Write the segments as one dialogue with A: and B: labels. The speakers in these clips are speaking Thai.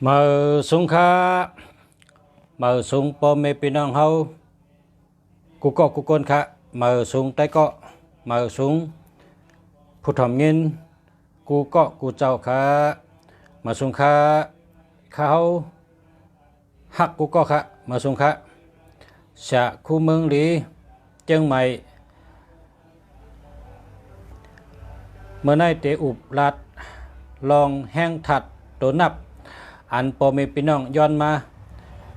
A: มาสุงค่ามาสุงปอมเมพี่น้องเฮากูก็กูคนค่ะมาสุงใต้ก็มาสุงผู้ทำเงินกูก็กูเจ้าค่ะมาสุงค่าเขาหักกูก็ค่ะมาสุงค่ะชะคู่เมืองหลีเจียงใหม่เมื่อในเตอุบลัดลองแห้งถัดตัวนับอันปอมเมพี่น้องย้อนมา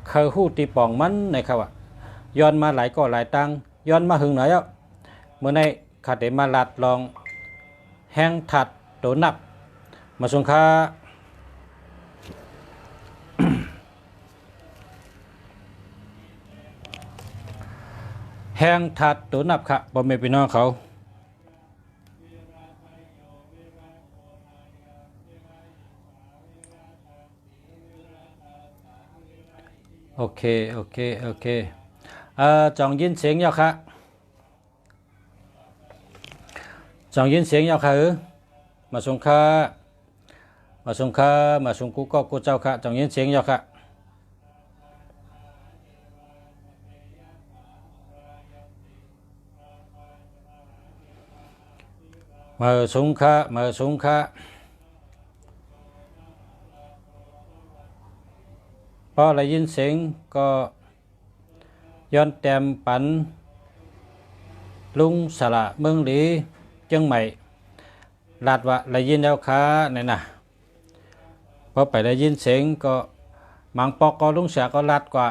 A: เคยหู้ตีป่องมันในครับย้อนมาหลายก็หลายตังย้อนมาหึงหน่อยอ่ะเมื่อในขัดเดมาลัดลองแห้งถัดตัวนับมาสงค่า แห้งถัดตัวนับค่ะปอมเมพี่น้องเขาโอเคจองยินเสียงยาวค่ะจองยินเสียงยาวค่ะมาส่งค่ะมาส่งค่ะมาส่งกูก็กูเจ้าค่ะจองยินเสียงยาวค่ะมาส่งค่ะมาส่งค่ะพอได้ยินเสียงก็ย้อนแต้มปันลุงสละเมืองหลีเจียงใหม่ลาดว่าได้ยินแล้วค่ะนี่นะพอไปได้ยินเสียงก็มังปอกก็ลุงเสียก็ลาดกว่า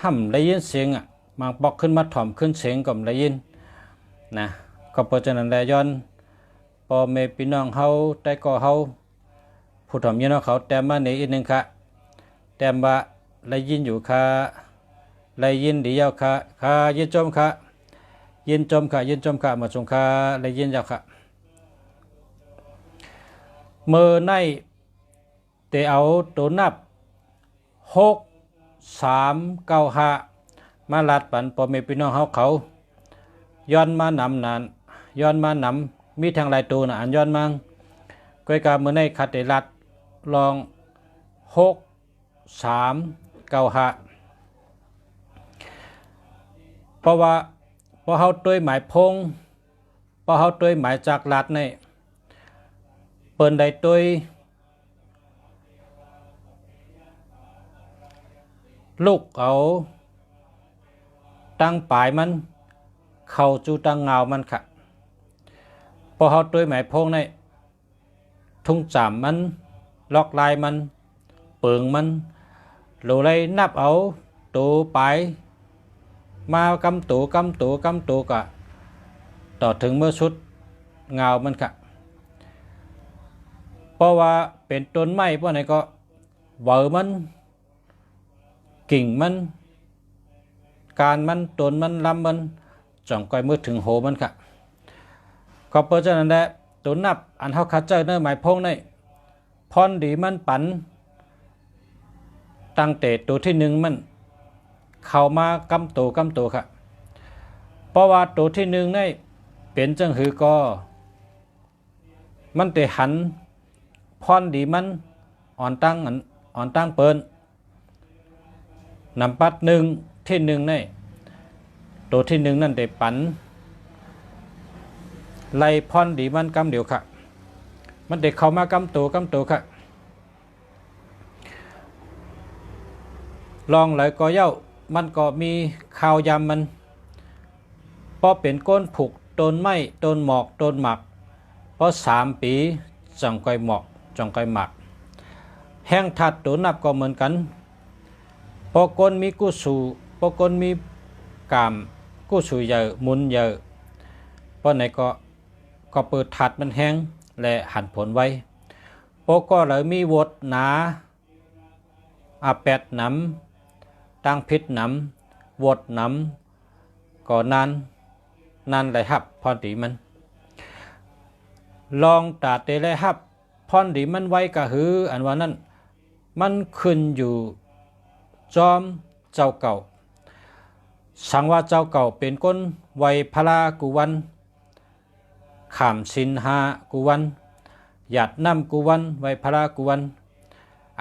A: ห่ำได้ยินเสียงอ่ะมังปอกขึ้นมาถ่อมขึ้นเสียงก็ได้ยินนะก็เพราะฉะนั้นแลย้อนพอเมพี่น้องเฮาแต่ก็เฮาผู้ถ่อมยินเขาแต้มมาในอีกนึงค่ะแต้มว่าได้ยินอยู่ค่ะได้ยินดียาวค่ะค่ะยินจมค่ะยินจมค่ะยินจมค่ะมาสงค่ะได้ยินยาวค่ะเมื่อในเตเอาตัวนับ6 3 9 5มาลัดปันปอเมพี่น้องเขาย้อนมานำนานย้อนมานำมีทางหลายตัวนะอันย้อนมังก้อยกาเมื่อในขัดเตลัดลอง6 3 9 5เพราะว่าพอเฮาตัวหมายพงพอเฮาตัวหมายจากลัดในเปิ้นได้ตัวลูกเอาตั้งปลายมันเข้าจูตั้งเงามันค่ะพอเฮาตัวหมายพงในทุ่งจามมันล็อกลายมันเปิงมันโหลเลยนับเอาตัวปลายมากำตัวกะต่อถึงเมื่อชุดเงามันค่ะเพราะว่าเป็นต้นไม้พวกไหนก็เวอมันกิ่งมันการมันต้นมันลำมันจ่องก้อยมือถึงโหมันค่ะก็เพราะฉะนั้นแหละตัวนับอันเฮาคัดเจอเนื้อหมายพงในพรดีมันปันตั้งแต่ตัวที่หนึ่งมันเข้ามากำตัวค่ะเพราะว่าตัวที่หนึ่งนี่เป็นจังหือก็มันแต่หันพรดีมันอ่อนตั้งเปิ้นนำปัดหนึ่งที่หนึ่งนี่ตัวที่หนึ่งนั่นได้ปันไล่พรดีมันกำเดียวค่ะมันได้เข้ามากำตัวค่ะลองไหลก็เย้ามันก็มีข่าวยำมันพอเป็นก้นผูกต้นไม้ต้นหมอกต้นหมักพอ3 ปีจังก้อยหมอกจังก้อยหมักแห้งถัดตัวนับก็เหมือนกันพอก้นมีกู้สู่พอก้นมีกามกู้สู่เยอะมุนเยอะเพราะไหนก็เปิดถัดมันแห้งและหันผลไว้พอก็เลยมีวดหนาอาแปดน้ำตั้งพิษน้ำวดน้ำก็นานไหลหับพรดีมันลองตาเตะไหลหับพรดีมันไว้กะหืออันว่านั้นมันขึ้นอยู่จอมเจ้าเก่าสังว่าเจ้าเก่าเป็นก้นไวพลากุวันขามสินหากุวันหยัดน้ำกุวันไวพลากุวัน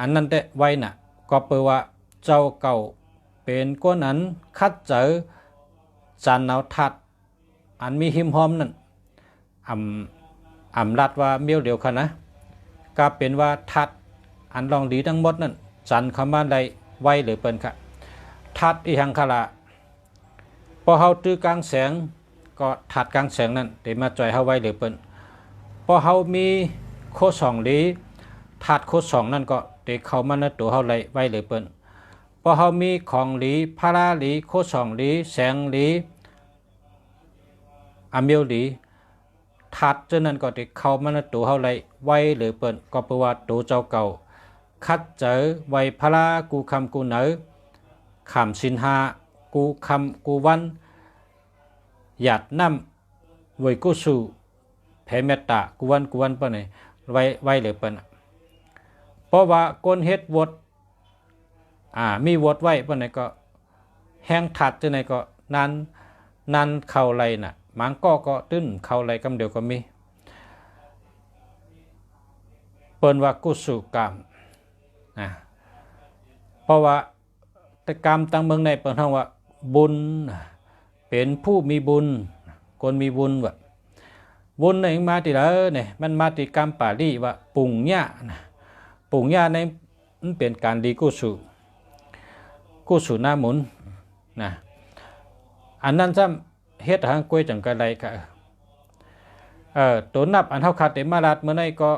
A: อันนั้นได้ไว้น่ะก็เปว่าเจ้าเก่าเป็นก้นอันคัดเจอจันเอาทัดอันมีหิมหอมนั่นรัดว่าเมียวเดียวค่ะนะก็เป็นว่าทัดอันลองดีทั้งหมดนั่นจันคำว่าใดไว้หรือเปิ้นค่ะทัดอีหังคละพอเฮาตื้อกลางแสงก็ทัดกลางแสงนั่นเดี๋ยวมาจ่อยเฮาไว้หรือเปิ้นพอเฮามีโคสองหลีทัดโคสองนั่นก็เดี๋ยวเข้ามาในตัวเฮาไว้หรือเปิ้นพอเฮามีของหลีพาราหลีโคสองหลีแสงหลีอเมียวหลีทัดเจ้านั้นก็ได้เข้ามาในตัวเฮาไว้หรือเปิ้นก็แปลว่าตัวเจ้าเก่าคัดเจอไว้พระกูคำกูเหนอขำสินหากูคำกูวันหยาดน้ำไว้กูสู่แผ่เมตตากูวันเปิ้นไว้หรือเปิ้นเพราะว่าคนเฮ็ดวดมีวดไว้เปิ้นก็แห้งทัดจังได๋ก็นั้นเข้าไหลน่ะหมางก็ตื้นเข้าไหลกำเดียวก็มีเปิ้นว่ากุสุกรรมเพราะว่าแต่กรรมตั้งเมืองในเปิ้นเฮาว่าบุญเป็นผู้มีบุญคนมีบุญว่าบุญนี่มาที่เนี่ยมันมาที่กรรมปาลีว่าปุญญะปุญญะในมันเป็นการดีกุศลหน้าหมุนอันนั้นซ้ำเฮ็ดหางกล้วยจังกะไดค่ะตัวนับอันเฮาคัดได้มาลาดเมื่อไหร่ก็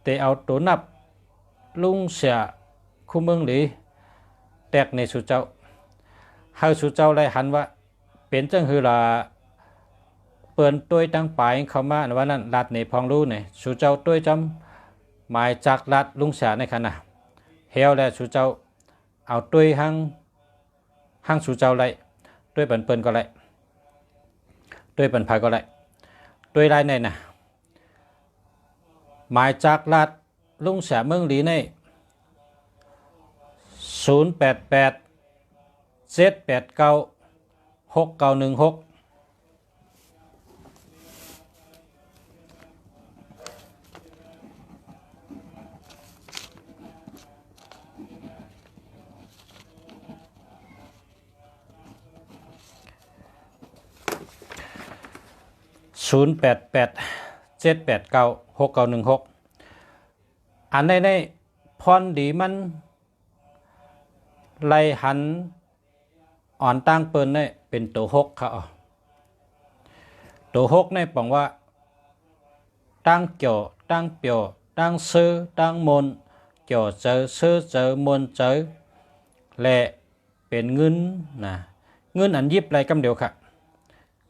A: ได้เอาตัวนับลุงเสียคู่เมืองหรือแตกในสุเจ้าเฮาสุเจ้าไล่หันว่าเป็นจังหือล่ะเปิ้นต้วยตั้งปลายเข้ามาว่านั้นลาดในพองรู้นี่สุเจ้าต้วยจำหมายจากลาดลุงเสียในขณะเฮวและสุเจ้าเอาต้วยหังสุเจ้าไล่ต้วยเปิ้นก็ไล่ต้วยเปิ้นพายก็ไล่ต้วยไล่ในน่ะหมายจากลาดลุงเสียเมืองหลีใน088 789 6916อันในพรดีมันไล่หันอ่อนตั้งเปิ้นเนี่ยเป็นตัวหกค่ะตัวหกเนี่ยบอกว่าตั้งเกี่ยวตั้งเปียวตั้งซื้อตั้งมนเกี่ยวเจอซื้อเจอมนเจอและเป็นเงินเงินอันยิบไรคำเดียวค่ะ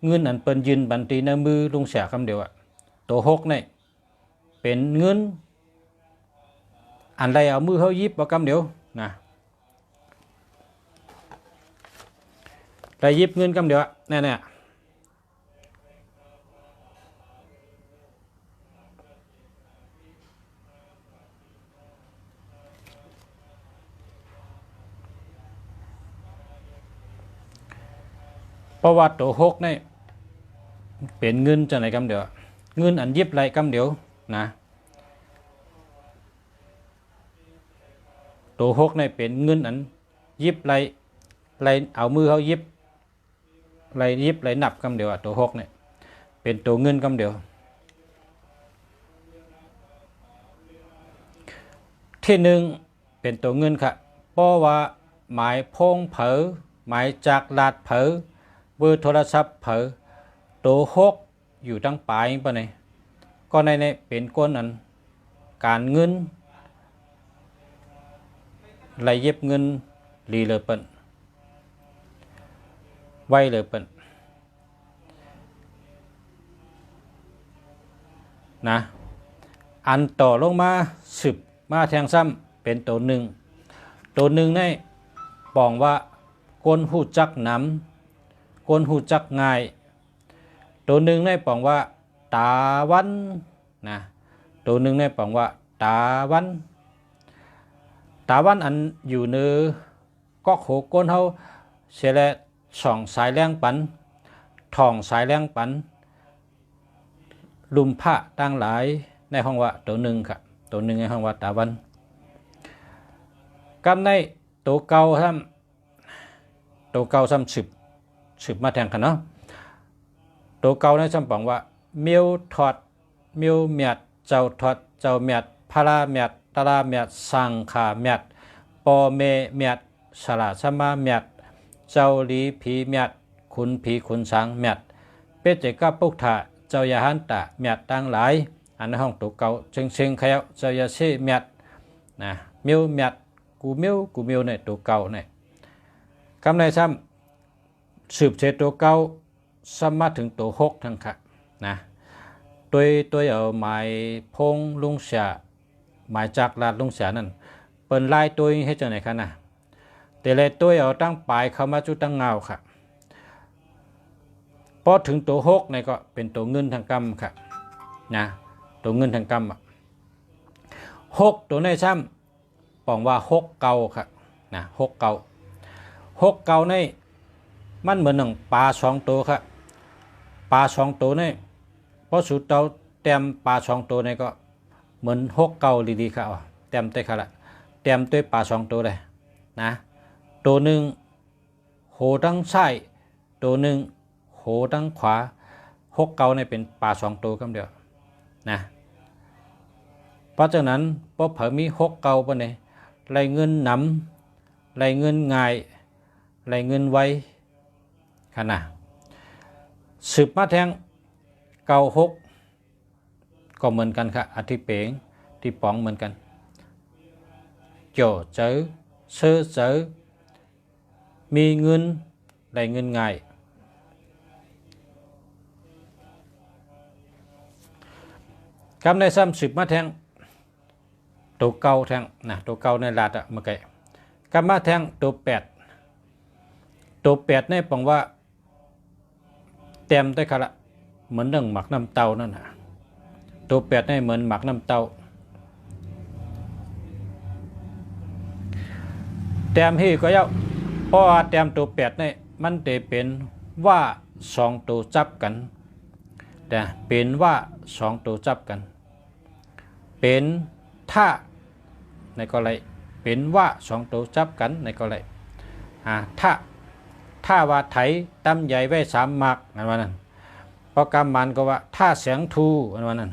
A: เงินอันเปิ้นยืนบันทีในมือลุงเสียคำเดียวตัวหกเนี่ยเป็นเงินอันใดเอามือเขายิบเอาคำเดียวได้ยิบเงินคำเดียวแน่ประวัติตัวหกนี่เป็นเงินจะไหนคำเดียวเงินอันยิบไรคำเดียวตัวหกนี่เป็นเงินอันยิบไรเอามือเขายิบไรนับคำเดียวตัวหกนี่เป็นตัวเงินคำเดียวที่หนึ่งเป็นตัวเงินค่ะเพราะว่าหมายพงเผอหมายจากลาดเผอเบอร์โทรศัพท์เผอตัวหกอยู่ตั้งปลายปะเนี่ยก็ในเป็นก้นอันการเงินไรเย็บเงินรีเลยเปิ้นไว้เลยเปิ้นอันต่อลงมาสืบมาแทงซ้ำเป็นตัวหนึ่งในปองว่าคนหูจักน้ำคนหูจักง่ายตัวหนึ่งในปองว่าตาวันตัวหนึ่งในปองว่าตาวันอันอยู่เนื้อก็โขก้นเฮาเสียแลส่องสายแรงปันท่องสายแรงปันลุมพระตั้งหลายในห้องว่าตัวหนึ่งค่ะตัวหนึ่งในห้องว่าตาวัน กำในตัวเก่าทำตัวเก่าซ้ำสืบมาแทงกันเนาะตัวเก่าในซ้ำบอกว่าเมียวถอดเมียวเมียดเจ้าถอดเจ้าเมียดพาราเมียดตาราเมียดสังขาเมียดปอเมเมียดสละสมาเมียดเจ้าหลีผีเมียดขุนผีขุนช้างเมียดเป็ดเจกับปุกถาเจ้ายาหันตะเมียดตั้งหลายอันในห้องตัวเก่าเชิงๆขยะเจ้ายาเชเมียดนะเมียวเมียดกูเมียวในตัวเก่าเนี่ยคำในซ้ำสืบเชตัวเก่าซ้ำมาถึงตัวหกทั้งค่ะนะตัวเอาหมายพงลุงเสียหมายจากลาดลุงเสียนั่นเปิดลายตัวให้เจ้าไหนคะนะแต่เลยตัวเอาตั้งปลายเข้ามาจุดตั้งเงาค่ะพอถึงตัวหกเนี่ยก็เป็นตัวเงินทางกรรมค่ะนะตัวเงินทางกรรมหกตัวในซ้ำบอกว่าหกเก่าค่ะนะหกเก่าในมันเหมือนหนึ่งปลาสองตัวค่ะปลาสองตัวในพอสุดเตาเต็มปลาสองตัวในก็เหมือนหกเก่าดีๆค่ะเต็มเตะค่ะละเต็มด้วยปลาสองตัวเลยนะตัวหนึ่งโหตั้งซ้ายตัวหนึ่งโหตั้งขวาหกเก่าในเป็นปลาสองตัวกันเดียวนะเพราะฉะนั้นพอเผยมีหกเก่าปะเนี่ยไรเงินนำไรเงินง่ายไรเงินไวขนาดสืบมาแทงเก่าหกก็เหมือนกันค่ะอธิเป๋งที่ป๋องเหมือนกันโจเจอเชื่อเจอมีเงินไรเงินง่ายคำในซ้ำสืบมาแทงตัวเก่าแทงนะตัวเก่าในลาดอะเมื่อกี้กำมาแทงตัวแปดในปองว่าเต็มได้ค่ะละเหมือนดังหมักน้ำเต้านั่นนะตัวแปดในเหมือนหมักน้ำเต้าเต็มที่ก็ยาวเพราะว่าเต็มตัวแปดในมันจะเป็นว่าสองตัวจับกันแต่เป็นว่าสองตัวจับกันเป็นท่าในก็เลยเป็นว่าสองตัวจับกันในก็เลยถ้าว่าไถตั้มใหญ่ไว้สามหมักอันว่านั้นพอกำมันก็ว่าท่าเสียงทูอันว่านั้น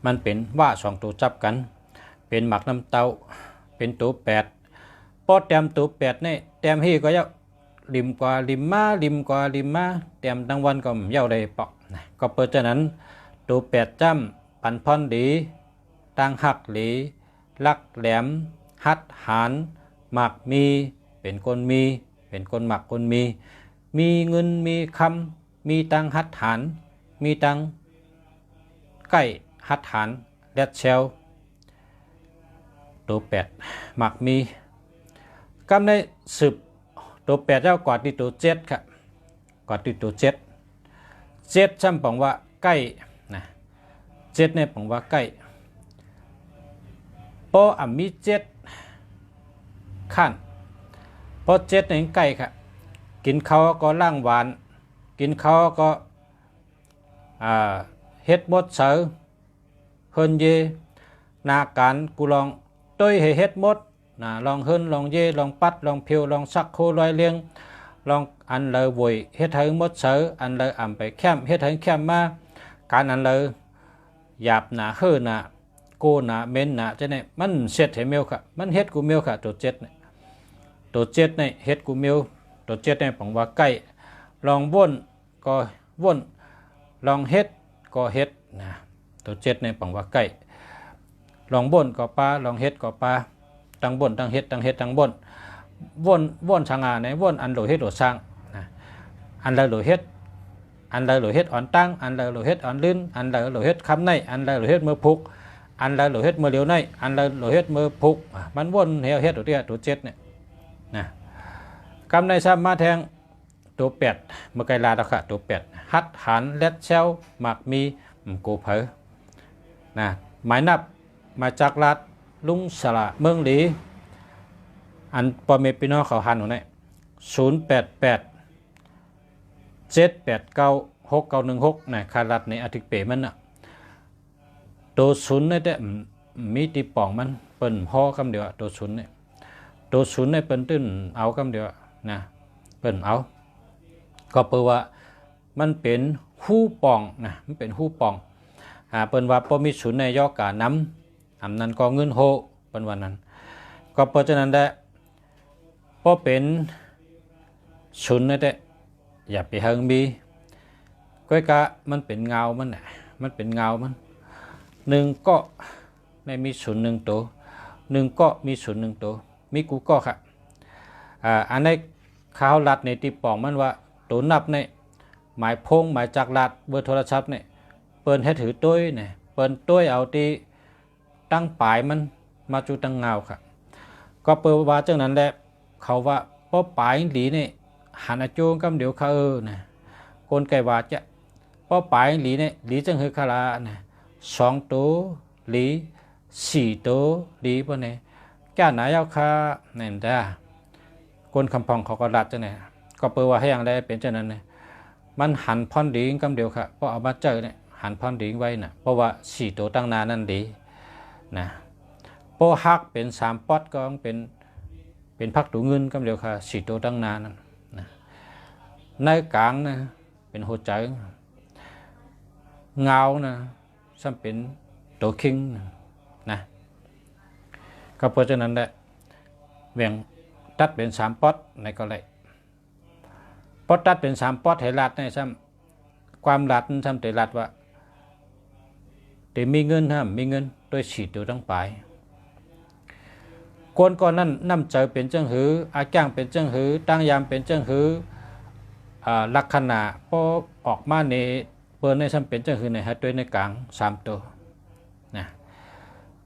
A: มันเป็นว่าสองตัวจับกันเป็นหมักน้ำเต้าเป็นตัวแปดพอเต็มตัวแปดนี่เต็มที่ก็เยอะริมกว่าริมมาเต็มทั้งวันก็เยาได้ปอกก็เปิดจากนั้นตัวแปดจ้ำปันพอนดีตั้งหักหลีลักแหลมหัดหานหมักมีเป็นคนมีเป็นคนหมักคนมีเงินมีคำมีตังหัดหานมีตังใกล้หัดหานแลดเชลตัวแปดหมักมีกำในสืบตัวแปดเจ้ากอดที่ตัวเจ็ดค่ะกอดที่ตัวเจ็ดช่ำปองว่าใกล้นะเจ็ดเนี่ยปองว่าใกล้พอมีเจ็ดขั้นพอเจ็ดในใกล้ค่ะกินเขาก็ล่างหวานกินเขาก็เฮ็ดบดเสือเฮินเยนาการกูลองต้ยให้เฮ็ดหมดลองเฮินลองเยลองปัดลองเพียวลองสักโคลอยเลี้ยงลองอันเลยบวยเฮ็ดให้หมดเสืออันเลยไปแคมเฮ็ดให้แคมมาการอันเลยหยาบเฮินโกเม้นจะเนี่ยมันเสร็จให้เมียวค่ะมันเฮ็ดกูเมียวค่ะตัวเจ็ดเนี่ยเฮ็ดกูเมียวตัวเจ็ดเนี่ยผมว่าใกล้ลองว่นก็ว่นลองเฮ็ดก็เฮ็ดนะตัวเจ็ดเนี่ยผมว่าใกล้ลองบ่นก็ปลาลองเฮ็ดก็ปลาตั้งบ่นตั้งเฮ็ดตั้งบ่นว่นช่างในว่นอันโหลเฮ็ดโหลสร้างนะอันเลยโหลเฮ็ดอ่อนตั้งอันเลยโหลเฮ็ดอ่อนลื่นอันเลยโหลเฮ็ดคำในอันเลยโหลเฮ็ดมือพุกอันเลยโหลเฮ็ดมือเหลียวในอันเลยโหลเฮ็ดมือพุกมันว่นเฮ็ดตัวเดียวตัวเจ็ดเนี่ยนะคำในซ้ำมาแทงตัวแปดเมื่อไกลลาตะขะตัวแปดฮัดหันเล็ดเชลหมักมีกูเผอนะหมายนับมาจากลาดลุงสละเมืองหลีอันปอเมปิโนเขาหันหนูเนี่ย088 789 6916นะคารัดในอาทิตย์เปมันอ่ะตัวศูนย์นี่แต่มีตีป่องมัน เปิ้นห่อกำเดียวตัวศูนย์เนี่ยตัวศูนย์เนี่ยเปิ้นตื้นเอากำเดียวนะเปิ้นเอาก็เปิดว่ามันเป็นหู้ปองนะมันเป็นหู้ปองเปิ้นว่าพอมีศูนย์ในย่อกาน้ำอันนั้นก็เงินโฮเปิ้นว่านั้นก็เพราะฉะนั้นได้พอเป็นศูนย์นั่นแหละอย่าไปเฮิงมีก้อยกะมันเป็นเงามันน่ะมันเป็นเงามันหนึ่งก็ในมีศูนย์หนึ่งตัวหนึ่งก็มีศูนย์หนึ่งตัวมีกูก็ค่ะอันในข่าวลัดในตีปองมันว่าตัวนับในหมายพงหมายจักรลัดเบอร์โทรศัพท์เนี่ยเปิ้นให้ถือตุ้ยเนี่ยเปิ้นตุ้ยเอาตีตั้งปลายมันมาจูตั้งเงาค่ะก็เปิดว่าจังนั้นแหละเขาว่าป้อปลายหลีเนี่ยหันอาโจงกำเดียวเขานะคนไก่ว่าจะป้อปลายหลีเนี่ยหลีจังหือคารานะสองตัวหลีสี่ตัวหลีพวกนี้แก่หนายเอาคาเนี่ยจ้าคนคำพองเขาก็รัดจังเนี่ยก็เปิดว่าให้อย่างไรเป็นจังนั้นเนี่ยมันหันพอนดีกำเดียวค่ะเพราะเอามาเจอเนี่ยหันพอนดีไว้นะเพราะว่าสี่ตัวตั้งนานนั่นดีนะโปฮักเป็นสามป๊อดก็เป็นพักตัวเงินกำเดียวค่ะสี่ตัวตั้งนานนั่นนะในกลางนะเป็นหัวใจเงานะซ้ำเป็นตัวคิงนะก็เพราะฉะนั้นแหละเวียงตัดเป็นสามป๊อดในก็เลยป๊อดตัดเป็นสามป๊อดให้รัดในซ้ำความรัดซ้ำแต่รัดว่าแต่มีเงินฮะมีเงินโดยฉีดตัวตั้งปลายคนก่อนนั้นนำเจอเป็นจังหืออาจ้างเป็นจังหือตั้งยามเป็นจังหือลักษณะพอออกมาในเปิดในซ้ำเป็นจังหือในฮะตัวในกลางสามตัวนะ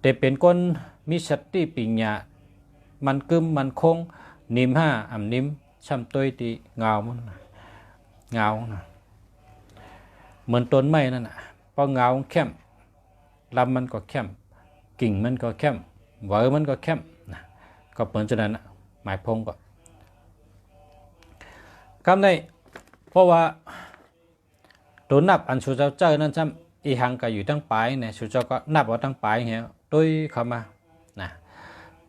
A: แต่เป็นคนมีสติปัญญามันกึมมันคงนิ่มห้าอ่ำนิ่มซ้ำตัวตีเงามันเงานะเหมือนต้นไม้นั่นน่ะพอเงาเข้มลำมันก็เข้มกิ่งมันก็เข้มเวอมันก็เข้มนะก็เหมือนฉะนั้นหมายพงก็คำในเพราะว่าตัวนับอันสุเจ้าเจอนั้นซ้ำอีหังก็อยู่ทั้งปลายเนี่ยสุเจ้าก็นับว่าทั้งปลายเหี้ยด้วยเข้ามานะ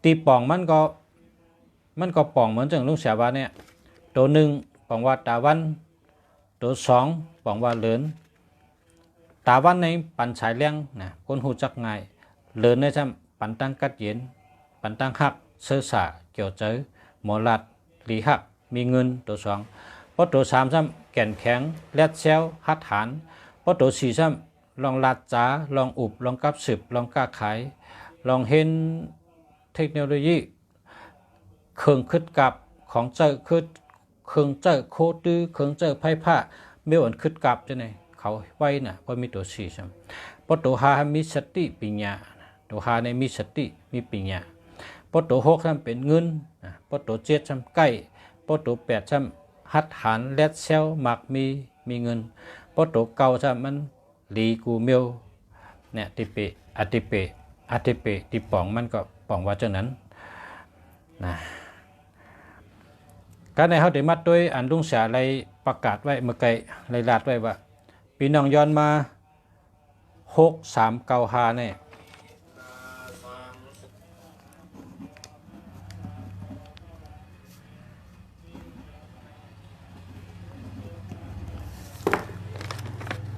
A: ตีป่องมันก็ป่องเหมือนจังลุงเสียว่าเนี่ยตัวหนึ่งป่องว่าตาวันตัวสองป่องว่าเหลินตาวันในปันสายเลี้ยงนะคนหูจักง่ายเหลินในซ้ำปันตั้งกัดเย็นปันตั้งหักเสื้อสาเกี่ยวเจอหมอลัดหลีหักมีเงินตัวสองพอตัวสามซ้ำแก่นแข็งแลดเซลหัดฐานพอตัวสี่ซ้ำลองลัดจ๋าลองอุบลองกับสืบลองกล้าขายลองเห็นเทคโนโลยีเครื่องขึ้นกับของเจอคือเครื่องเจอโคตื้อเครื่องเจอไพ่ผ้าเมื่อวันขึ้นกับจะไหนเขาไว้น่ะพอมีตัวสี่ซ้ำพอตัวห้ามีสติปัญญาตัวห้าในมีสติมีปัญญาพอตัวหกซ้ำเป็นเงินพอตัวเจ็ดซ้ำใกล้พอตัวแปดซ้ำหัดฐานแลดเซลมักมีเงินพอตัวเก่าซ้ำมันลีกูเมียวเนี่ยติเปอติเปติป่องมันก็ป่องว่าจังนั้นนะการในเขาได้มัดด้วยอันลุงเสียอะไรประกาศไว้เมื่อไกลไรลาดไว้ว่าปีน้องย้อนมา6395เนี่ย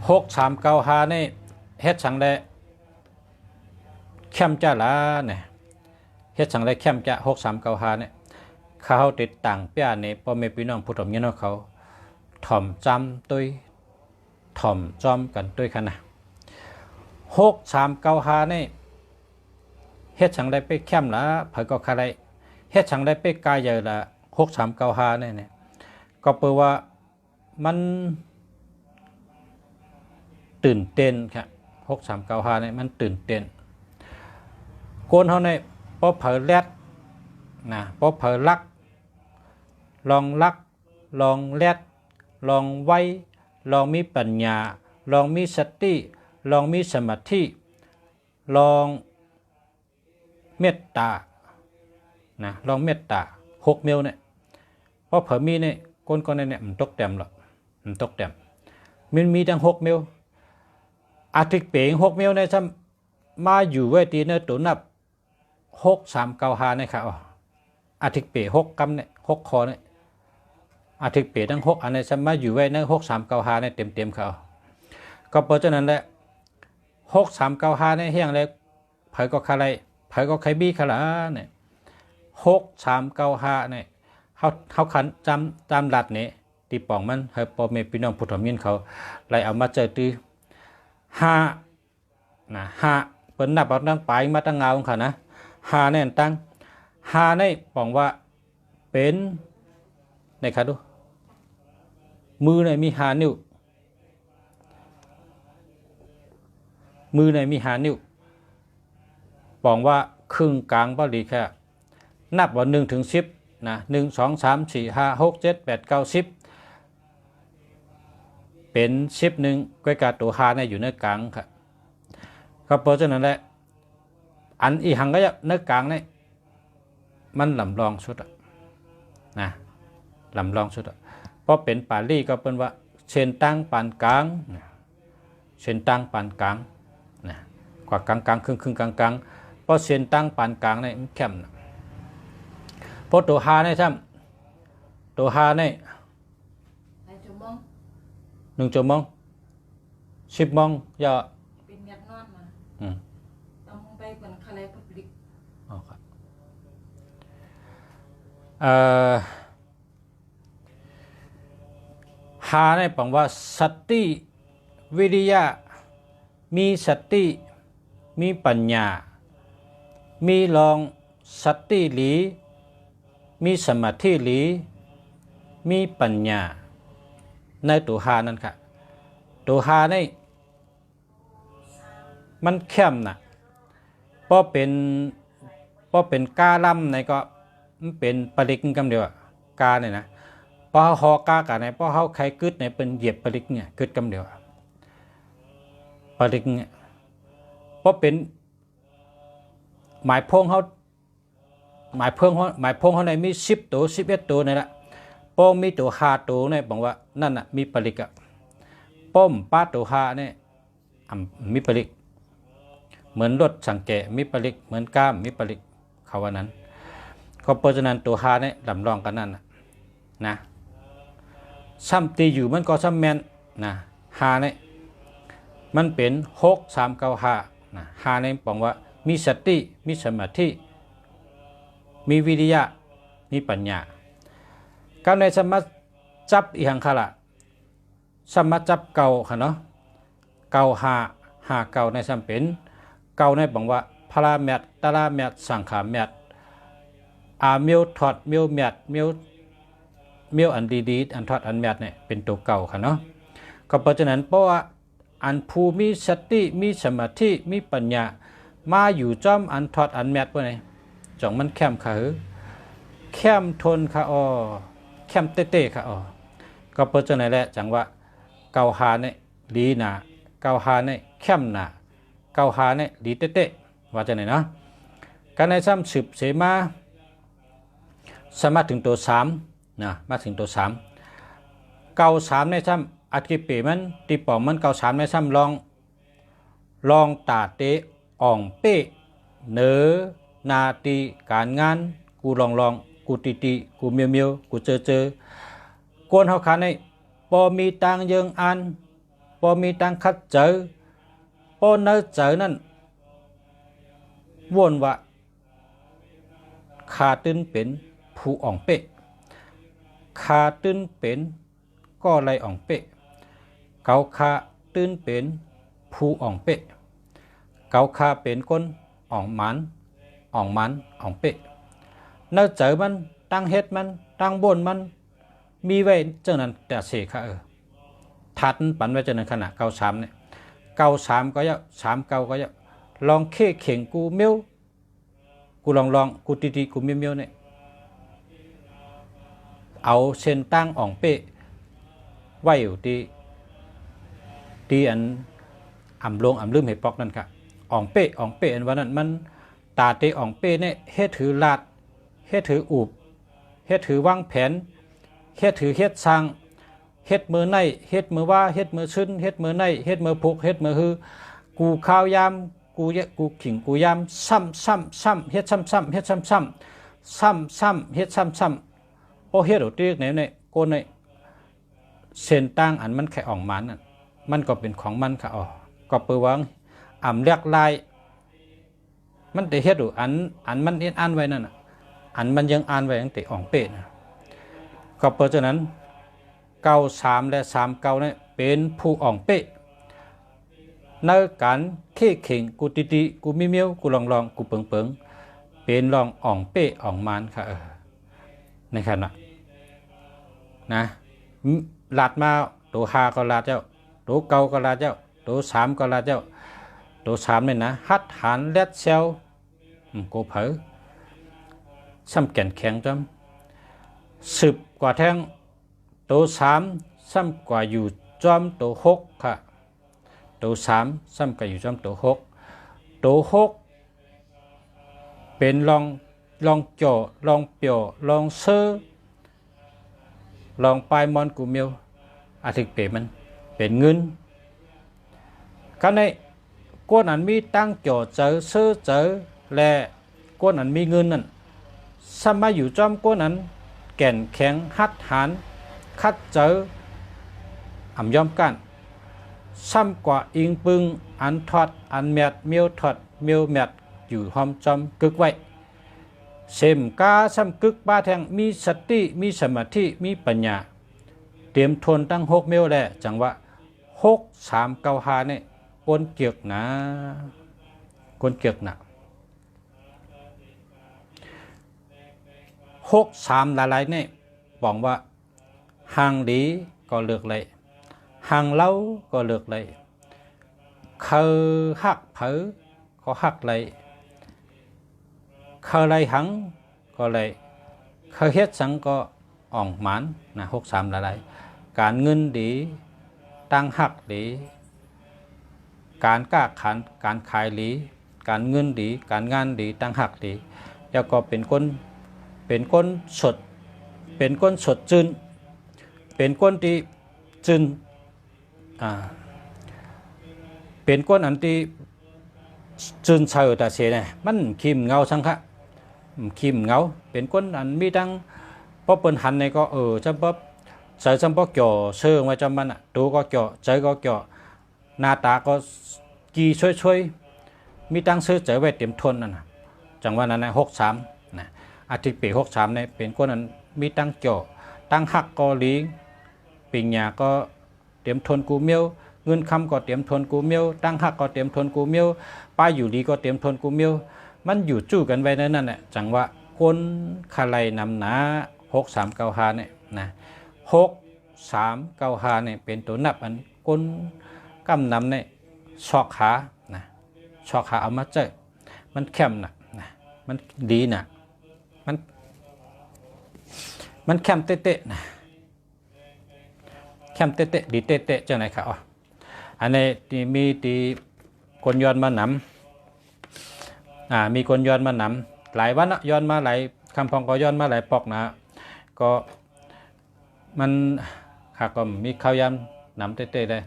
A: 6395นี่เฮ็ดสังได้เข้มจ้าละเนี่ยเฮ็ดสังได้เข้มจ้า6395เนี่ยเขาติดต่างเปียในพ่อแม่พี่น้องผู้ถมยันเขาถ่อมจำตุยถ่อมจอมกันตุยขนาด6395นี่เฮ็ดสังได้ไปเข้มละเผยก็คาไรเฮ็ดสังได้ไปกายใหญ่ละ6395เนี่ยก็แปลว่ามันตื่นเต้นครับ6395เนี่ยมันตื่นเต้นคนเขาเนี่ยพอเผยแลดนะพอเผยลักลองลักลองแลดลองไว้ลองมีปัญญาลองมีสติลองมีสมาธิลองเมตตานะลองเมตตา6 เมลเนี่ยพอเผยมีเนี่ยคนเนี่ยมันตกเต็มหรอกมันตกเต็มมันมีทั้ง6 เมลอาทิตย์เป่ง6 เมลเนี่ยซ้ำมาอยู่ไว้ตีเนื้อตัวนับ 6395เนี่ยค่ะอาทิตย์เป6กำเนี่ย6คอเนี่ยอาทิตย์เปทั้ง6อันนี้จะมาอยู่ไว้ใน6395เนี่ยเต็มๆค่ะก็เพราะฉะนั้นแหละ6395เนี่ยเฮียงเลยไผก็คาไรไผก็ใครบี้คาละเนี่ย6395เนี่ยเขาขันจำหลัดเนี่ยตีป่องมันให้พ่อแม่พี่น้องผู้ถมินเขาไล่เอามาเจอตี5นะ5เปิ้นนับเอาตั้งปลายมาตั้งเงาของเขานะ5เนี่ยตั้ง5เนี่ยป่องว่าเป็นในค่ะดูมือเนี่ยมี5นิ้วมือในมี5นิ้วบอกว่าครึ่งกลางบริแค่นับว่า1 ถึง 10นะ1 2 3 4 5 6 7 8 9 10เป็น10หนึ่งก้อยกาตัว5เนี่ยอยู่ในกลางครับก็เพราะฉะนั้นแหละอันอีหังก็จะในกลางเนี่ยมันลำลองสุดนะลำลองสุดเพราะเป็นปาลีก็เป็นว่าเชนตั้งปานกลางเชนตั้งปานกลางนะกว่ากลางครึ่งกลางเพราะเส้นตั้งปานกลางเนี่ยมันแคบนะเพราะตัว5เนี่ยใช่ตัว5เนี่ย1 ชั่วโมง10 โมงอย่า
B: เป็นยัดนอนมาต้องไปเป็นคาเลพับลิก
A: อ๋อครับ5เนี่ยแปลว่าสติวิริยะมีสติมีปัญญามีลองสติหลีมีสมาธิหลีมีปัญญาในตัว5นั่นค่ะตัว5นี่มันเข้มนะเพราะเป็นกาล่ำในก็มันเป็นปริกกำเดียวกาเนี่ยนะพอหอกากันในพอเขาใครกึดในเป็นเหยียบปริกเนี่ยกึดกำเดียวปริกเนี่ยเพราะเป็นหมายพงเขาหมายพงเขาในมี10 ตัว11 ตัวนี่แหละป้อมมีตัว5 ตัวเนี่ยบอกว่านั่นน่ะมีปริกอะป้อมป้าตัว5เนี่ยมีปริกเหมือนรถสังเกตมีปริกเหมือนก้ามมีปริกเขาว่านั้นก็เพราะฉะนั้นตัว5เนี่ยลำลองกันนั่นนะซ้ำตีอยู่มันก็ซ้ำแมนนะ5เนี่ยมันเป็น6395นะ5เนี่ยบอกว่ามีสติมีสมาธิมีวิริยะมีปัญญาการในสมัจับอีหังคาละสมัจับเก่าค่ะเนาะเก่าหาเก่าในสัมเป็นเก่าในบอกว่าพลาแมตตาลาแมตสังขาแมตเมียวถอดเมียวแมตเมียวอันดีอันถอดอันแมตเนี่ยเป็นตัวเก่าค่ะเนาะก็เพราะฉะนั้นเพราะว่าอันภูมิสติมีสมาธิมีปัญญามาอยู่จอมอันถอดอันแมตพวกนี้จ่องมันแคมขาแคมทนค่ะแคมเต้ค่ะก็เพราะฉะนั้นแหละจังว่าเกาหาเนี่ยดีหนาเกาหาเนี่ยแคมหนาเกาหาเนี่ยดีเต้ว่าจะไหนเนาะการในซ้ำสืบเสมาสามารถถึงตัว3นะมาถึงตัว3เกา3ในซ้ำอัดกิเปมันตีป่องมันเกา3ในซ้ำลองตาเตอ่องเป้เนอนาตีการงานกูลองกูตีกูเมียวกูเจอกวนเฮาขาในพอมีตังยังอันพอมีตังคัดเจอพอเนอเจอนั่นวนว่าขาตื้นเป็นผู้อ่องเป้ขาตื้นเป็นก็ไรอ่องเป้เกาขาตื้นเป็นผู้อ่องเป้เกาขาเป็นคนอ่องมันอ่องเป้เนอเจอมันตั้งเฮ็ดมันตั้งบนมันมีไว้เจ้านั้นแต่เสกทัดปันไว้เจ้านั้นขณะเกา3เนี่ยเกา3ก็ยะ3เกาก็ยะลองเข่งกูเมียวกูลองกูตีกูเมียวเนี่ยเอาเส้นตั้งอ่องเป้ไว้อยู่ที่อันลงลืมเห็ดปอกนั่นค่ะอ่องเป้อันวันนั้นมันตาเตอ่องเป้เนี่ยเฮ็ดถือลาดเฮ็ดถืออูบเฮ็ดถือวางแผนเฮ็ดถือเฮ็ดสร้างเฮ็ดมือในเฮ็ดมือว่าเฮ็ดมือชื้นเฮ็ดมือในเฮ็ดมือพุกเฮ็ดมือฮือกูข้าวยาม กูเยะกูขิงกูยามซ้ำเฮ็ดซ้ำเฮ็ดซ้ำเฮ็ดซ้ำโอเฮ็ดเอาตีกไหนโกนเส้นตั้งอันมันแค่อ่องมันน่ะมันก็เป็นของมันค่ะก็เปื้อวังอ่ำเรียกลายมันแต่เฮ็ดอยู่อันมันเฮ็ดอ่านไว้นั่นน่ะอันมันยังอ่านไว้ตั้งแต่อ่องเป๊ะนะก็เพราะฉะนั้น93และ39นี่เป็นผู้อ่องเป๊ะในการเข่เข่งกูติกูมีเมียวกูลองกูเปิงเป็นลองอ่องเป๊ะอ่องมันค่ะในขณะนะลาดมาตัว5ก็ลาดเจ้าตัวเก่าก็ลาดเจ้าตัว3ก็ลาดเจ้าตัว3นี่นะฮัดหันแลดเซลกูเผอซ้ำแก่นแข็งจำสืบกว่าแท่งตัว3ซ้ำกว่าอยู่จอมตัว6ค่ะตัว3ซ้ำกว่าอยู่จอมตัว6ตัว6เป็นลองจ่อลองเปียวลองเซอลองปลายมอนกูเมียวอาทิตย์เปมันเป็นเงินกันในกวนอันมีตั้งจ่อเจอเซอเจอและกวนอันมีเงินนั่นซ้ำมาอยู่จอมกวนอันแก่นแข็งฮัดหันคัดเจออ่ำยอมกันซ้ำกว่าอิงปึงอันทอดอันแมดเมียวทอดเมียวแมดอยู่หอมจอมกึกไว้เสมกาซ้ำกึกบ้าแทงมีสติมีสมาธิมีปัญญาเตรียมทนตั้ง6เมียวแหละจังว่า6395เนี่ยกวนเกียกนะกวนเกียกนะ63หลายๆเนี่ยบอกว่าห่างดีก็เลือกเลยห่างเล่าก็เลือกเลยเคยหักเผอก็หักเลยเคยไรหังก็เลยเคยเฮ็ดสังก็อ่องหมานนะ63หลายๆการเงินดีตั้งหักดีการก้าขันการขายดีการเงินดีการงานดีตั้งหักดีแล้วก็เป็นคนสดเป็นคนสดจืนเป็นคนที่จืนเป็นคนอันที่จืนเฉยแต่เสียเนี่ยมันคิมเงาสังคะคิมเงาเป็นคนอันมีตั้งพอเปินหันในก็จำป๊บใส่จำป๊บเกี่ยวเชื่อไว้จำมันตัวก็เกี่ยวใจก็เกี่ยวหน้าตาก็กีช่วยมีตั้งซื้อใจไว้เต็มทนนั่นนะจังว่านั้นนะ63นะอาทิตย์ปี63เนี่ยเป็นคนนั้นมีตั้งเกี่ยวตั้งหักก็ลิงปิงหยาก็เต็มทนกูเมียวเงินคำก็เต็มทนกูเมียวตั้งหักก็เต็มทนกูเมียวป้ายอยู่ดีก็เต็มทนกูเมียวมันอยู่จู้กันไว้นั่นแหละจังว่าคนคาไลนำหนา6395เนี่ยนะ6395เนี่ยเป็นตัวนับอันคนกำนำเนี่ยชอกขานะชอกขาเอามาเจอมันเข้มนะมันดีนะมันเข้มเตะๆนะเข้มเตะดีเตะจังไหนครับอันนี้ที่มีที่คนย้อนมานำมีคนย้อนมานำหลายวันย้อนมาหลายคำพองก็ย้อนมาหลายปอกนะก็มันขาก็มีข้าวยำนำเตะๆเลย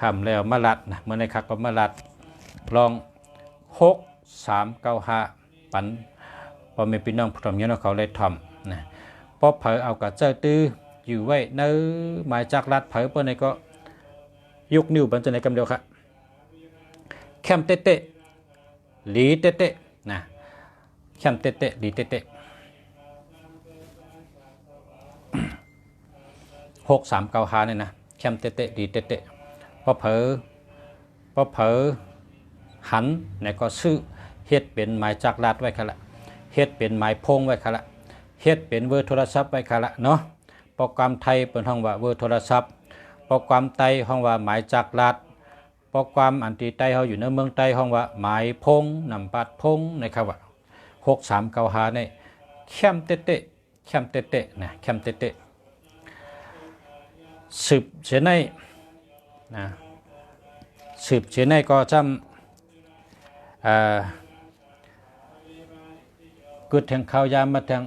A: คำแล้วมาลัดนะเมื่อในขาก็มาลัดลอง6395ปันพอมีพี่น้องผู้ทำเนี่ยเขาเลยทำนะพอเผยเอากระเจ้าตื้ออยู่ไว้ในหมายจากลัดเผยเพื่อนในก็ยกนิ้วบรรจุในกำเดียวครับแคมเตะหลีเตะนะแคมเตะหลีเตะ6395เนี่ยนะแคมเตะหลีเตะพอเผยหันในก็ซื้อเฮ็ดเป็นหมายจากลัดไว้ค่ะละเฮ็ดเป็นหมายพงไว้ค่ะละเฮ็ดเป็นเบอร์โทรศัพท์ไว้ค่ะละเนาะโปรแกรมไทยเป็นห้องว่าเบอร์โทรศัพท์โปรแกรมไต้ห้องว่าหมายจากลัดโปรแกรมอันที่ไต้เขาอยู่ในเมืองไต้ห้องว่าหมายพงนำปัดพงนะครับว่า6395เนี่ยแคมเตะนะแคมเตะสืบเสียในนะสืบเสียในก็จำกึดแห่งข้าวยามมาแทง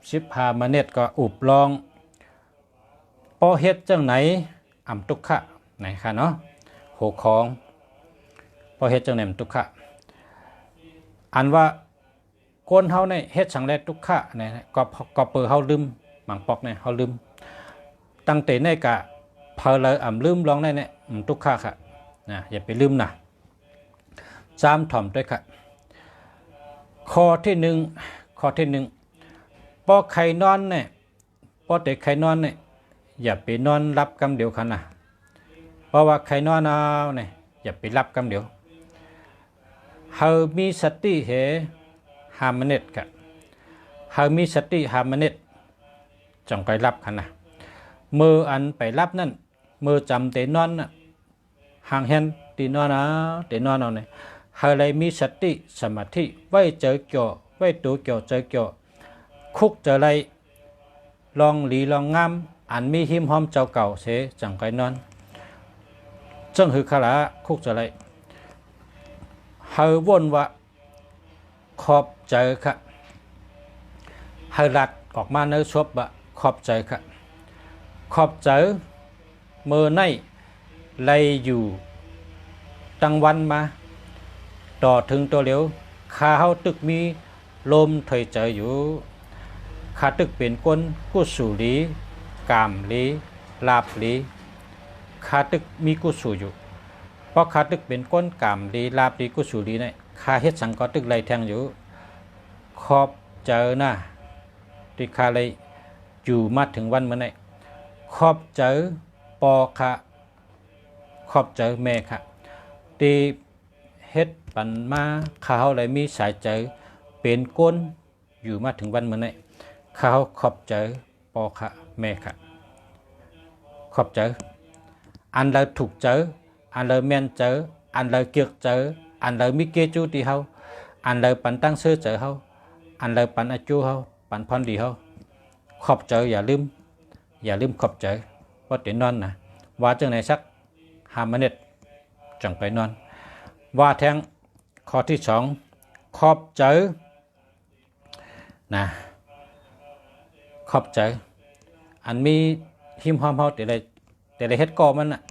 A: 15มาเน็ตก็อุบลองพอเฮ็ดจังไหนอ่ำตุกขะไหนค่ะเนาะโหของพอเฮ็ดจังไหนทุกขะ อันว่าก้นเฮาในเฮ็ดสังแลทุกขะเนี่ยก็เปิดเฮาลืมหมังปอกเนี่ยเฮาลืมตั้งแต่ในกะเพอเลยลืมร้องได้เนี่ยทุกขะค่ะนะอย่าไปลืมนะจามถ่อมด้วยค่ะข้อที่หนึ่งพอใครนอนเนี่ยพอแต่ใครนอนเนี่ยอย่าไปนอนรับกำเดียวค่ะนะเพราะว่าใครนอนเอาเนี่ยอย่าไปรับกำเดียวเฮามีสติเห5 นาทีค่ะเฮามีสติ5 นาทีจงไปรับค่ะนะมืออันไปรับนั่นมือจำเตนอนน่ะห่างเห็นตีนอนเอาเนี่ยเฮาเลยมีสติสมาธิไว้เจอเกี่ยวไว้ตัวเกี่ยวเจอเกี่ยวคุกเจอไรลองหลีลองงามอันมีหิมหอมเจ้าเก่าเสจังไปนอนจังหือขลาคุกเจอไรเฮาวนว่าขอบใจค่ะเฮาลัดออกมาเนื้อชบบะขอบใจค่ะขอบใจเมื่อในไลอยู่ตั้งวันมาต่อถึงตัวเหลียวข้าเฮาตึกมีลมถอยใจอยู่ข้าตึกเป็นคนกุศลลีกามลีลาบลีข้าตึกมีกุศลอยู่เพราะข้าตึกเป็นคนกามลีลาบลีกุศลลีเนี่ยข้าเฮ็ดสังก็ตึกไลแทงอยู่ขอบใจนะที่ข้าเลยอยู่มาถึงวันเมื่อไหร่ขอบใจปอค่ะขอบใจแม่ค่ะที่เฮ็ดปันมาข้าเฮาเลยมีสายใจเป็นก้นอยู่มาถึงวันเมื่อไหร่ข้าเฮาขอบใจปอค่ะแม่ค่ะขอบใจอันเลยถูกใจอันเลยแม่นใจอันเลยเกียกใจอันเลยมีเกจูที่เฮาอันเลยปันตั้งเสื้อใจเฮาอันเลยปันอาจูเฮาปันพรดีเฮาขอบใจอย่าลืมขอบใจว่าตินอนนะว่าจังไหนสัก5 นาทีจังไปนอนว่าแทงข้อที่2ขอบใจนะขอบใจอันมีหิมหอมเฮาแต่ละเฮ็ดก่อมันน่ะ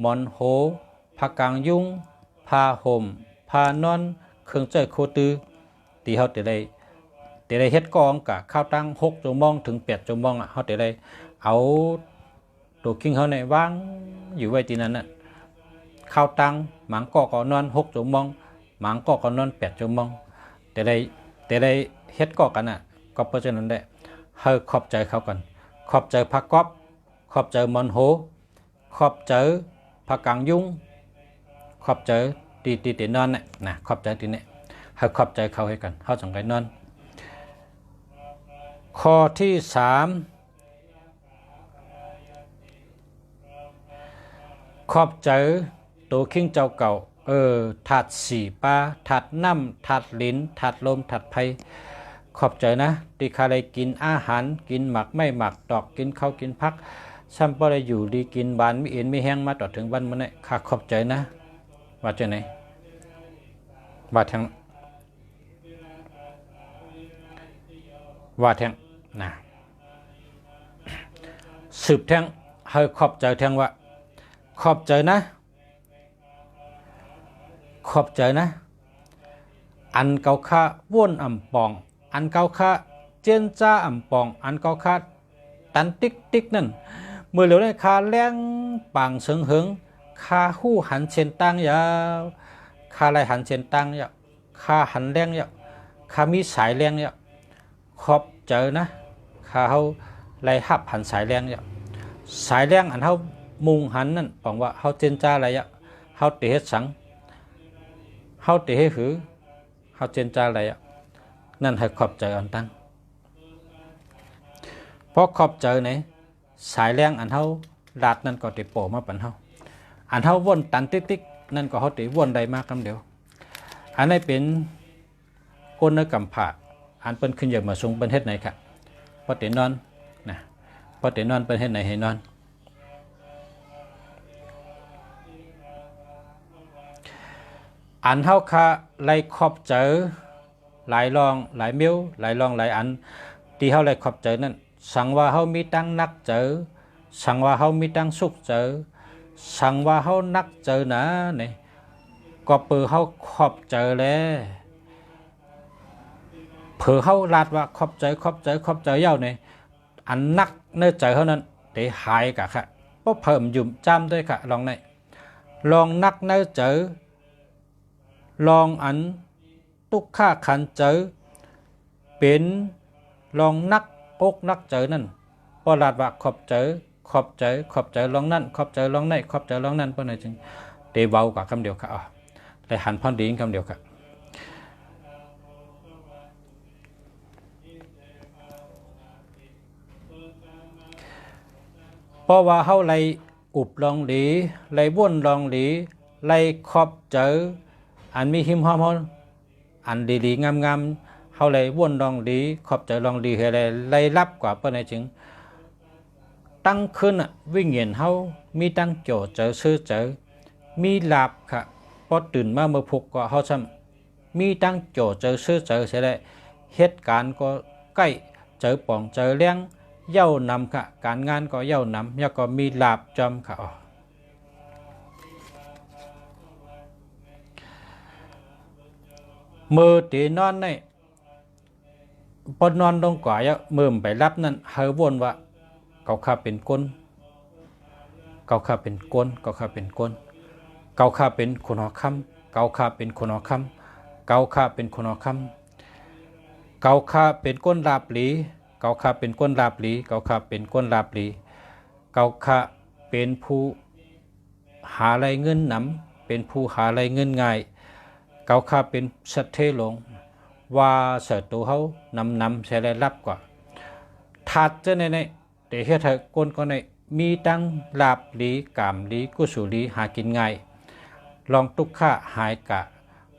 A: หมอนโหผ้ากางยุงผ้าห่มผ้านอนเครื่องใจโคตือตีเฮาแต่ละเฮ็ดก่อกะข้าวตั้ง6 ชั่วโมงถึง8 ชั่วโมงอ่ะเฮาแต่ละเอาตัวคิงเฮาในวางอยู่ไว้ที่นั้นน่ะข้าวตังหมังก็นอน6 ชั่วโมงหมังก็นอน8 ชั่วโมงแต่ได้เฮ็ดก็กันน่ะก็เพราะฉะนั้นได้เฮาขอบใจเขากันขอบใจผักกอบขอบใจมอนโหขอบใจผักกางยุงขอบใจตีนอนน่ะนะขอบใจตีเนี่ยเฮาขอบใจเขาให้กันเฮาจังไปนอนข้อที่3ขอบใจตัวคิงเจ้าเก่าถาด4 ป้าถาดน้ำถาดลิ้นถาดลมถาดไผ่ขอบใจนะที่ข้าได้กินอาหารกินหมักไม่หมักดอกกินข้าวกินพักซ้ำบ่ได้อยู่ดีกินบานมีเอ็นมีแห้งมาต่อถึงวันมื้อนี้ข้าขอบใจนะว่าจังไหนว่าแทงนะสืบแทงเฮาขอบใจแทงว่าขอบใจนะอันเกาค่าว่นอ่ำปองอันเกาค่าเจนจ้าอ่ำปองอันเกาค่าตันติ๊กนั่นเมื่อเหลียวได้คาแรงปางเสิงเหิงคาหู้หันเชนตังยาวคาไรหันเชนตังยาวคาหันแรงยาวคามีสายแรงยาวขอบใจนะคาเฮาไรหับหันสายแรงยาวสายแรงอันเฮามุงหันนั่นบอกว่าเฮาเจนจ้าอะไรอะเฮาเตะเฮ็ดสังเฮาเตะเฮ็ดหือเฮาเจนจ้าอะไรอะนั่นให้ขอบใจอันตั้งเพราะขอบใจไหนสายแรงอันเฮาลาดนั่นก็ติโปมาปันเฮาอันเฮาวนตันติ๊กนั่นก็เฮาติวนใดมากคำเดียวอันนี้เป็นคนในกำผาอันเป็นขึ้นอย่างมาสูงเป็นเฮ็ดไหนค่ะพอตินอนนะพอตินอนเป็นเฮ็ดไหนให้นอนอันเฮาค่ะไล่ขอบใจหลายรองหลายมิ้วหลายรองหลายอันที่เฮาไล่ขอบใจนั่นสั่งว่าเฮามีตั้งนักเจอสั่งว่าเฮามีตั้งสุขเจอสั่งว่าเฮานักเจอนะนี่ก็เปือเฮาขอบใจแล้ว เผอเฮาลาดว่าขอบใจขอบใจขอบใจเย้าในอันนักเนื้อใจเท่านั้นได้หายกะค่ะเพราะเพิ่มยุ่มจำด้วยค่ะลองในลองนักเนื้อใจลองอันตุกข้าขันเจอเป็นลองนักอกนักเจอนั่นพอลาดว่าขอบใจขอบใจขอบใจลองนั่นขอบใจลองในขอบใจลองนั่นเพราะไหนจึงได้เบากว่าคำเดียวค่ะเลยหันพอนดีคำเดียวค่ะเพราะว่าเฮาไล่อุบลองหลีไล่ว่นลองหลีไล่ขอบเจออันมีหิมหอมอันดีๆงามๆเฮาไล่ว่นลองหลีขอบเจอลองหลีให้ไล่รับกว่าเพราะไหนจึงตั้งขึ้นวิ่งเห็นเฮามีตั้งโจเจอซื้อเจอมีลาบค่ะพอตื่นมาเมื่อพุกก็เฮาซ้ำมีตั้งโจเจอซื้อเจอเสียได้เหตุการณ์ก็ใกล้เจอป่องเจอเลี้ยงเย้านำค่ะการงานก็เย้านำแล้วก็มีลาบจอมค่ะมือตีนอนในพอนอนลงกว่าเยอะมือไปรับนั่นเฮาวนว่าเขาข้าเป็นก้นเขาข้าเป็นก้นเขาข้าเป็นก้นเขาข้าเป็นคนหอคำเขาข้าเป็นคนหอคำเขาข้าเป็นคนหอคำเขาข้าเป็นก้นลาบหลีเขาข้าเป็นก้นลาบหลีเขาข้าเป็นก้นลาบหลีเขาข้าเป็นผู้หาไรเงินนำเป็นผู้หาไรเงินง่ายเขาข้าเป็นสัตเทหลงว่าเสือตัวเขานำใช้ไรรับกว่าถัดจะในแต่เฮ็ดให้คนก็ในมีตั้งลาบหลีกามหลีกุศลหลีหากินง่ายลองตุกข้าหายกะ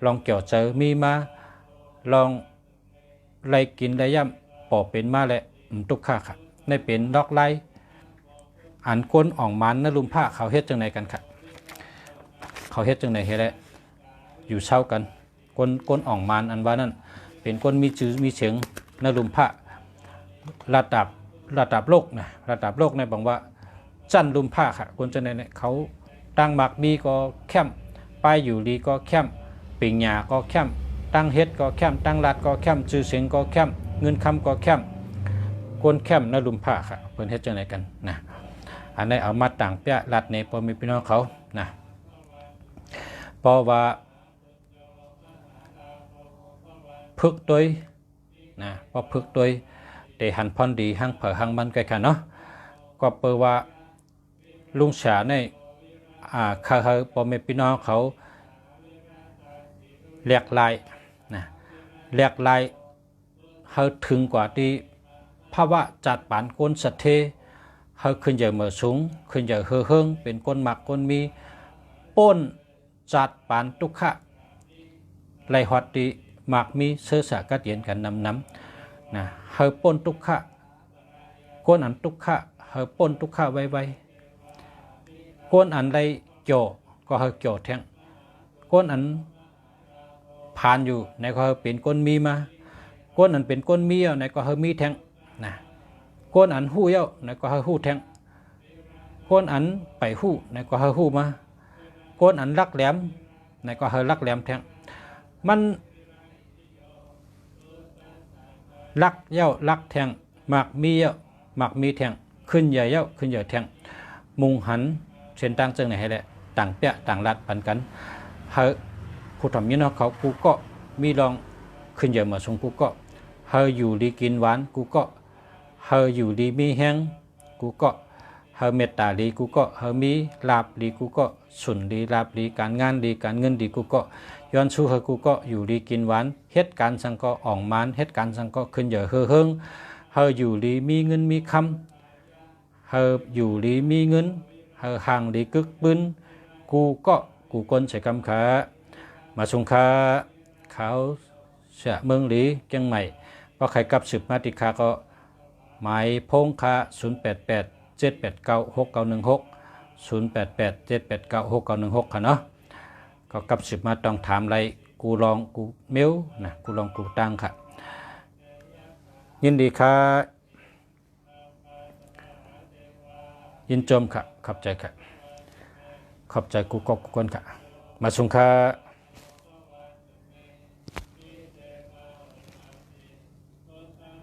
A: ลองเกี่ยวเจอมีมาลองไล่กินได้ย่ำปอเป็นมาแหละตุกข้าค่ะในเป็นดอกไล่อันก้นอ่องมันนลุมผ้าเขาเฮ็ดจังไหนกันค่ะเขาเฮ็ดจังไหนเฮ็ดแล้วอยู่เช่ากันก้นอ่องมันอันว่านั่นเป็นก้นมีจื้อมีเฉียงนลุมผ้าระดับโลกนะระดับโลกในบอกว่าจันลุมผ้าค่ะคนจะในเขาตั้งหมักมีก็แคมป้ายอยู่ดีก็แคมปิงหยาก็แคมตั้งเฮ็ดก็แคมตั้งรัดก็แคมชื่อเสียงก็แคมเงินคำก็แคมก้นแคมนลุมผ้าค่ะเพิ่นเฮ็ดจังไดกันนะอันนี้เอามาต่างเปียรัดในพอมีพี่น้องเขานะเพราะว่าพึกตัวนะพอพึกตัวแต่หันพอนดีหังเผอหังมันไกลค่ะเนาะก็เปิดว่าลุงฉาในข้าพอมีพี่น้องเขาแหลกลายนะแหลกลายเฮาถึงกว่าที่ภาวะจัดปานก้นสัตเทเฮาขึ้นใหญ่เมื่อสูงขึ้นใหญ่เฮืองเป็นก้นหมักก้นมีป้นจัดปานตุกขะไลฮอดดีหมักมีเสื้อสากัดเย็นกันน้ำนะเฮาป้นตุกขะก้นอันตุกขะเฮาป้นตุกขะไว้ก้นอันไรโจก็เฮาโจแทงก้นอันผ่านอยู่ในก็เฮาเป็นก้นมีมาก้นอันเป็นก้นมีในก็เฮามีแทงนะก้นอันหู้เย้าในก็เฮาหู้แทงก้นอันไปหู้ในก็เฮาหู้มาก้นอันลักแหลมในก็เฮาลักแหลมแทงมันลักเย้าลักแทงหมักมีเย้าหมักมีแทงขึ้นใหญ่เย้าขึ้นใหญ่แทงมุงหันเส้นตั้งเจิงไหนให้แหละต่างเปียต่างรัดปันกันเฮาผู้ทำยินเขากูก็มีลองขึ้นใหญ่มาส่งกูก็เฮาอยู่ดีกินหวานกูก็เฮาอยู่ดีมีแห้งกูก็เฮาเมตตาดีกูก็เฮามีลาบดีกูก็สุนดีลาบดีการงานดีการเงินดีกูก็ย้อนสู้เฮากูก็อยู่ดีกินหวานเฮ็ดการสังก็อ่องมานเฮ็ดการสังก็ขึ้นใหญ่เฮืองเฮาอยู่ดีมีเงินมีคำเฮาอยู่ดีมีเงินเฮาห่างดีกึกบึ้นกูก็กูคนใส่คำขามาสงคาเขาเสียเมืองหลีเชียงใหม่พอใครกับสืบมาติคาก็หมายพงคา088 789 6916 088 789 6916ค่ะเนาะก็กับสืบมาต้องถามอะไรกูลองกูเมลนะกูลองกูตั้งค่ะยินดีค่ะยินจมค่ะขอบใจค่ะขอบใจกูก็กูคนค่ะมาสงคา